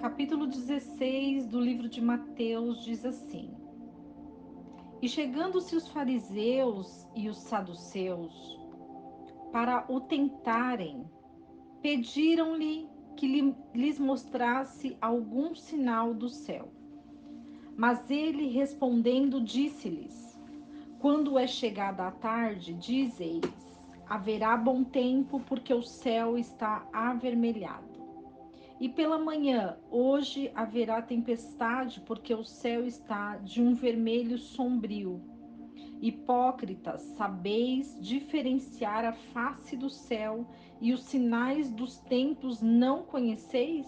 capítulo 16 do livro de Mateus diz assim: E chegando-se os fariseus e os saduceus para o tentarem, pediram-lhe que lhes mostrasse algum sinal do céu. Mas ele respondendo disse-lhes: Quando é chegada a tarde, dizeis: haverá bom tempo, porque o céu está avermelhado. E pela manhã, hoje haverá tempestade, porque o céu está de um vermelho sombrio. Hipócritas, sabeis diferenciar a face do céu e os sinais dos tempos não conheceis?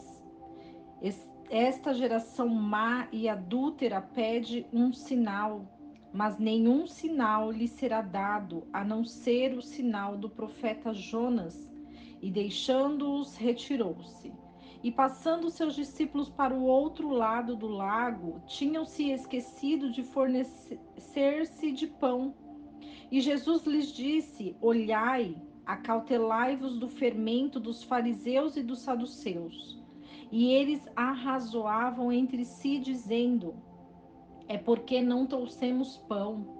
Esta geração má e adúltera pede um sinal, mas nenhum sinal lhe será dado, a não ser o sinal do profeta Jonas. E deixando-os, retirou-se. E passando seus discípulos para o outro lado do lago, tinham-se esquecido de fornecer-se de pão. E Jesus lhes disse: Olhai, acautelai-vos do fermento dos fariseus e dos saduceus. E eles arrazoavam entre si, dizendo: É porque não trouxemos pão.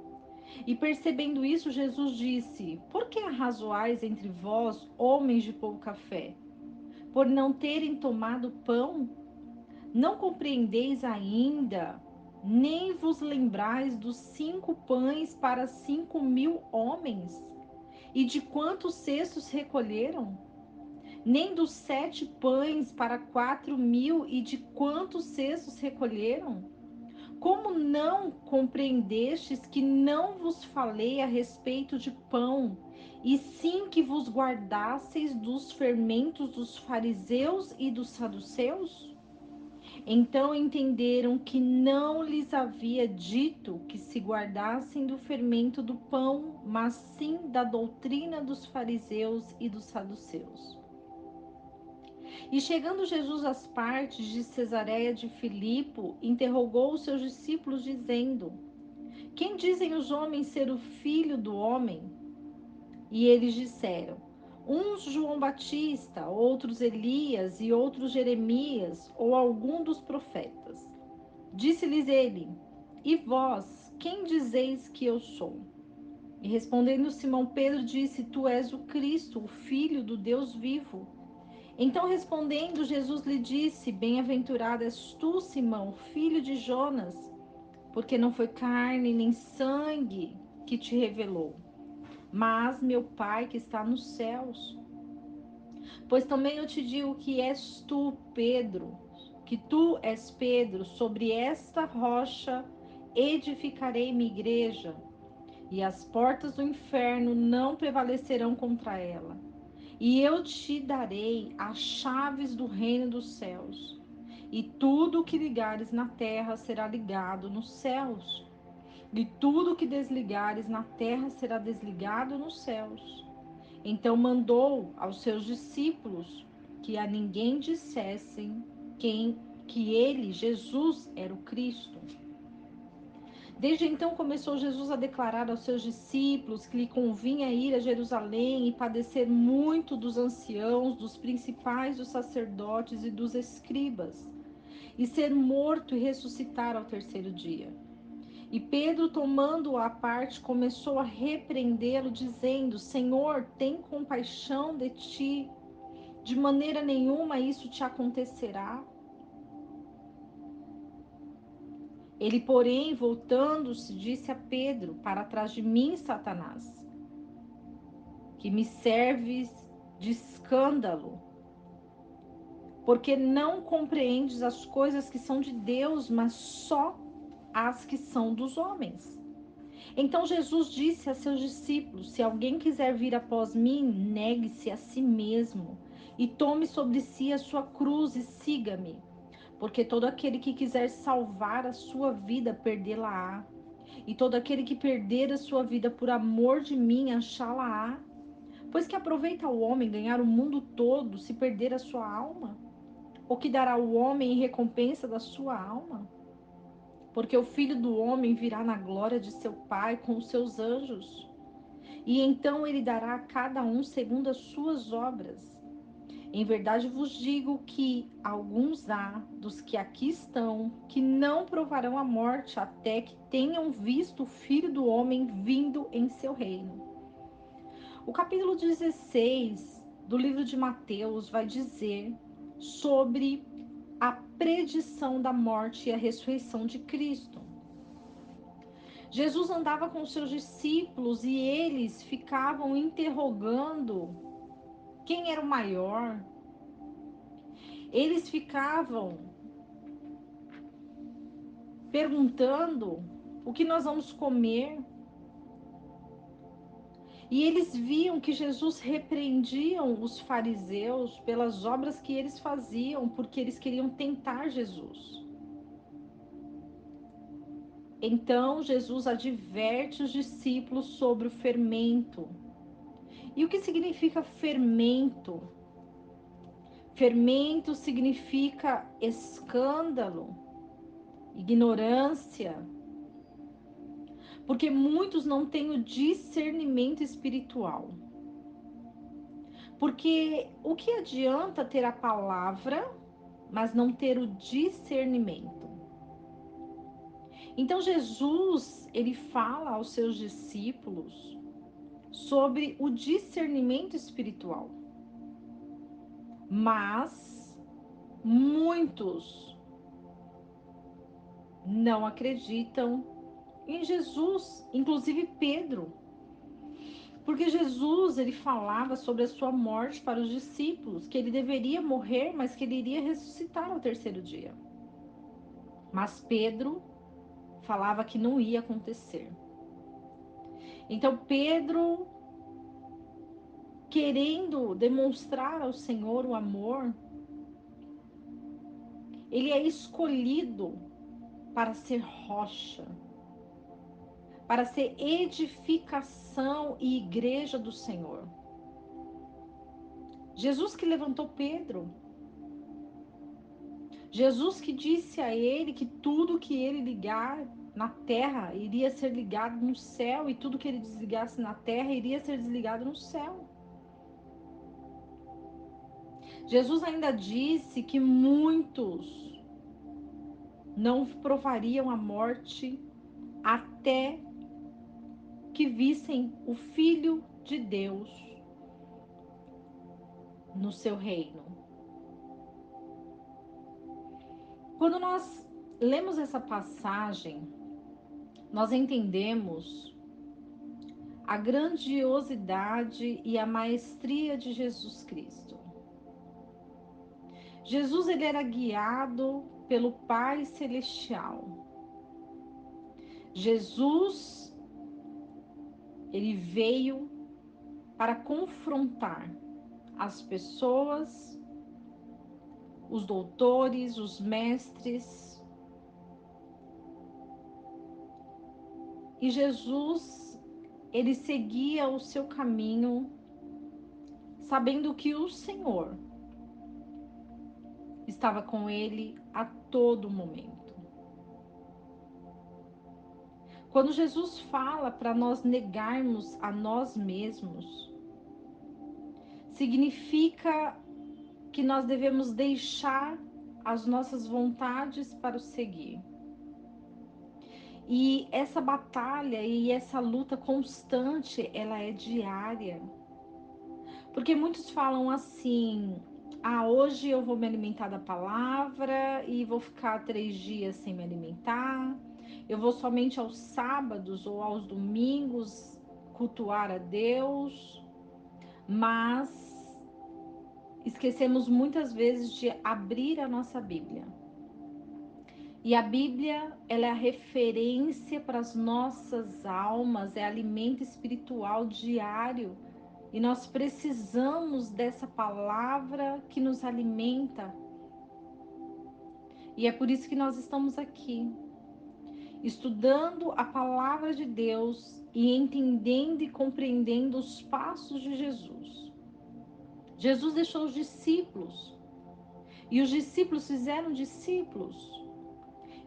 E percebendo isso, Jesus disse: Por que arrazoais entre vós, homens de pouca fé? Por não terem tomado pão? Não compreendeis ainda, nem vos lembrais dos 5 pães para 5.000 homens? E de quantos cestos recolheram? Nem dos 7 pães para 4.000, e de quantos cestos recolheram? Como não compreendestes que não vos falei a respeito de pão, e sim que vos guardasseis dos fermentos dos fariseus e dos saduceus? Então entenderam que não lhes havia dito que se guardassem do fermento do pão, mas sim da doutrina dos fariseus e dos saduceus. E chegando Jesus às partes de Cesareia de Filipe, interrogou os seus discípulos, dizendo: Quem dizem os homens ser o filho do homem? E eles disseram: Uns João Batista, outros Elias e outros Jeremias ou algum dos profetas. Disse-lhes ele: E vós, quem dizeis que eu sou? E respondendo Simão Pedro disse: Tu és o Cristo, o Filho do Deus vivo. Então respondendo, Jesus lhe disse: Bem-aventurado és tu, Simão, filho de Jonas, porque não foi carne nem sangue que te revelou, mas meu Pai que está nos céus. Pois também eu te digo que és tu, Pedro, que tu és Pedro, sobre esta rocha edificarei minha igreja, e as portas do inferno não prevalecerão contra ela. E eu te darei as chaves do reino dos céus. E tudo o que ligares na terra será ligado nos céus. E tudo o que desligares na terra será desligado nos céus. Então mandou aos seus discípulos que a ninguém dissessem que ele, Jesus, era o Cristo. Desde então começou Jesus a declarar aos seus discípulos que lhe convinha ir a Jerusalém e padecer muito dos anciãos, dos principais, dos sacerdotes e dos escribas, e ser morto e ressuscitar ao terceiro dia. E Pedro, tomando-o à parte, começou a repreendê-lo, dizendo: Senhor, tem compaixão de ti, de maneira nenhuma isso te acontecerá. Ele, porém, voltando-se, disse a Pedro: Para trás de mim, Satanás, que me serves de escândalo, porque não compreendes as coisas que são de Deus, mas só as que são dos homens. Então Jesus disse a seus discípulos: Se alguém quiser vir após mim, negue-se a si mesmo e tome sobre si a sua cruz e siga-me. Porque todo aquele que quiser salvar a sua vida, perdê-la-á. E todo aquele que perder a sua vida por amor de mim, achá-la-á. Pois que aproveita o homem ganhar o mundo todo, se perder a sua alma? Ou que dará o homem em recompensa da sua alma? Porque o Filho do Homem virá na glória de seu Pai com os seus anjos. E então ele dará a cada um segundo as suas obras. Em verdade vos digo que alguns há dos que aqui estão que não provarão a morte até que tenham visto o Filho do Homem vindo em seu reino. O capítulo 16 do livro de Mateus vai dizer sobre a predição da morte e a ressurreição de Cristo. Jesus andava com seus discípulos e eles ficavam interrogando quem era o maior. Eles ficavam perguntando o que nós vamos comer. E eles viam que Jesus repreendiam os fariseus pelas obras que eles faziam, porque eles queriam tentar Jesus. Então Jesus adverte os discípulos sobre o fermento. E o que significa fermento? Fermento significa escândalo, ignorância, porque muitos não têm o discernimento espiritual. Porque o que adianta ter a palavra, mas não ter o discernimento? Então Jesus, ele fala aos seus discípulos sobre o discernimento espiritual. Mas muitos não acreditam em Jesus, inclusive Pedro. Porque Jesus, ele falava sobre a sua morte para os discípulos, que ele deveria morrer, mas que ele iria ressuscitar ao terceiro dia. Mas Pedro falava que não ia acontecer. Então Pedro, querendo demonstrar ao Senhor o amor, ele é escolhido para ser rocha, para ser edificação e igreja do Senhor. Jesus que levantou Pedro, Jesus que disse a ele que tudo que ele ligar na terra iria ser ligado no céu e tudo que ele desligasse na terra iria ser desligado no céu. Jesus ainda disse que muitos não provariam a morte até que vissem o Filho de Deus no seu reino. Quando nós lemos essa passagem, nós entendemos a grandiosidade e a maestria de Jesus Cristo. Jesus, ele era guiado pelo Pai Celestial. Jesus, ele veio para confrontar as pessoas, os doutores, os mestres. E Jesus, ele seguia o seu caminho, sabendo que o Senhor estava com ele a todo momento. Quando Jesus fala para nós negarmos a nós mesmos, significa que nós devemos deixar as nossas vontades para o seguir. E essa batalha e essa luta constante, ela é diária. Porque muitos falam assim: ah, hoje eu vou me alimentar da palavra e vou ficar 3 dias sem me alimentar. Eu vou somente aos sábados ou aos domingos cultuar a Deus. Mas esquecemos muitas vezes de abrir a nossa Bíblia. E a Bíblia, ela é a referência para as nossas almas, é alimento espiritual diário. E nós precisamos dessa palavra que nos alimenta. E é por isso que nós estamos aqui, estudando a palavra de Deus e entendendo e compreendendo os passos de Jesus. Jesus deixou os discípulos, e os discípulos fizeram discípulos.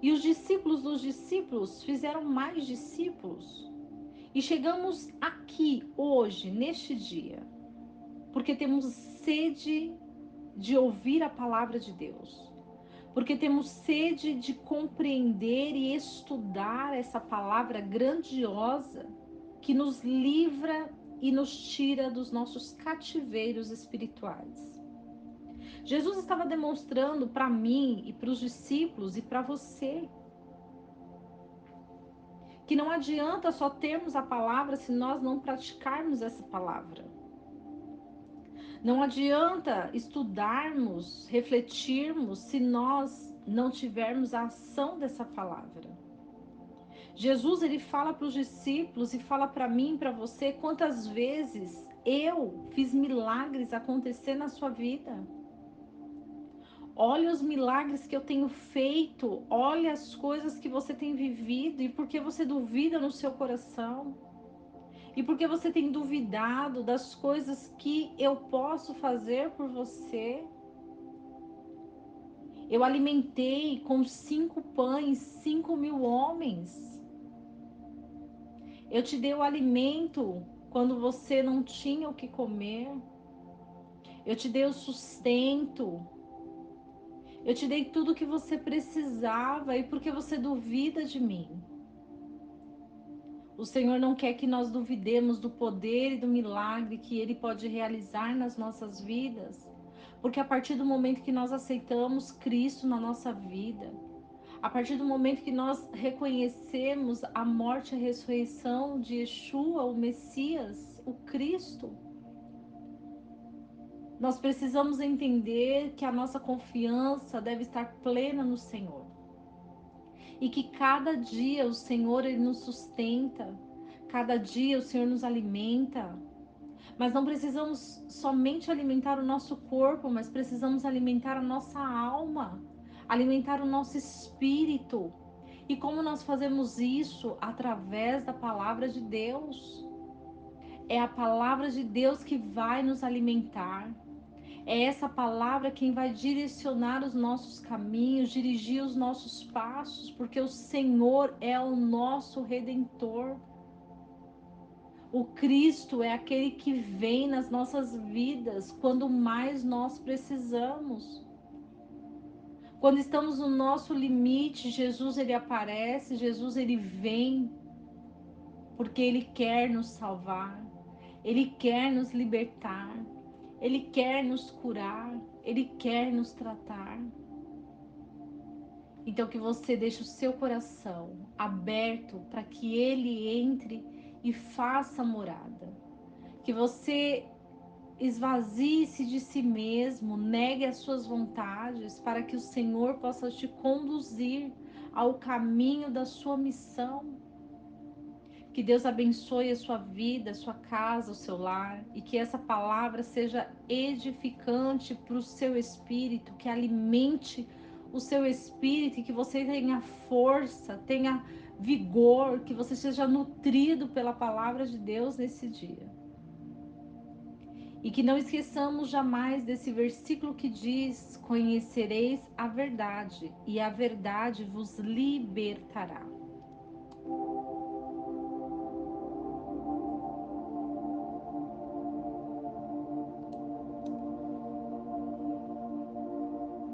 E os discípulos dos discípulos fizeram mais discípulos. E chegamos aqui hoje, neste dia, porque temos sede de ouvir a palavra de Deus, porque temos sede de compreender e estudar essa palavra grandiosa que nos livra e nos tira dos nossos cativeiros espirituais. Jesus estava demonstrando para mim e para os discípulos e para você que não adianta só termos a palavra se nós não praticarmos essa palavra. Não adianta estudarmos, refletirmos, se nós não tivermos a ação dessa palavra. Jesus, ele fala para os discípulos e fala para mim, para você, quantas vezes eu fiz milagres acontecer na sua vida. Olha os milagres que eu tenho feito, olha as coisas que você tem vivido e por que você duvida no seu coração. E porque você tem duvidado das coisas que eu posso fazer por você. Eu alimentei com 5 pães 5.000 homens. Eu te dei o alimento quando você não tinha o que comer. Eu te dei o sustento. Eu te dei tudo o que você precisava e porque você duvida de mim. O Senhor não quer que nós duvidemos do poder e do milagre que Ele pode realizar nas nossas vidas, porque a partir do momento que nós aceitamos Cristo na nossa vida, a partir do momento que nós reconhecemos a morte e a ressurreição de Yeshua, o Messias, o Cristo, nós precisamos entender que a nossa confiança deve estar plena no Senhor. E que cada dia o Senhor ele nos sustenta, cada dia o Senhor nos alimenta. Mas não precisamos somente alimentar o nosso corpo, mas precisamos alimentar a nossa alma, alimentar o nosso espírito. E como nós fazemos isso? Através da palavra de Deus. É a palavra de Deus que vai nos alimentar. É essa palavra quem vai direcionar os nossos caminhos, dirigir os nossos passos, porque o Senhor é o nosso redentor. O Cristo é aquele que vem nas nossas vidas quando mais nós precisamos. Quando estamos no nosso limite, Jesus ele aparece, Jesus ele vem, porque ele quer nos salvar, ele quer nos libertar, ele quer nos curar, ele quer nos tratar. Então que você deixe o seu coração aberto para que ele entre e faça morada. Que você esvazie-se de si mesmo, negue as suas vontades para que o Senhor possa te conduzir ao caminho da sua missão. Que Deus abençoe a sua vida, a sua casa, o seu lar e que essa palavra seja edificante para o seu espírito, que alimente o seu espírito e que você tenha força, tenha vigor, que você seja nutrido pela palavra de Deus nesse dia. E que não esqueçamos jamais desse versículo que diz: conhecereis a verdade, e a verdade vos libertará.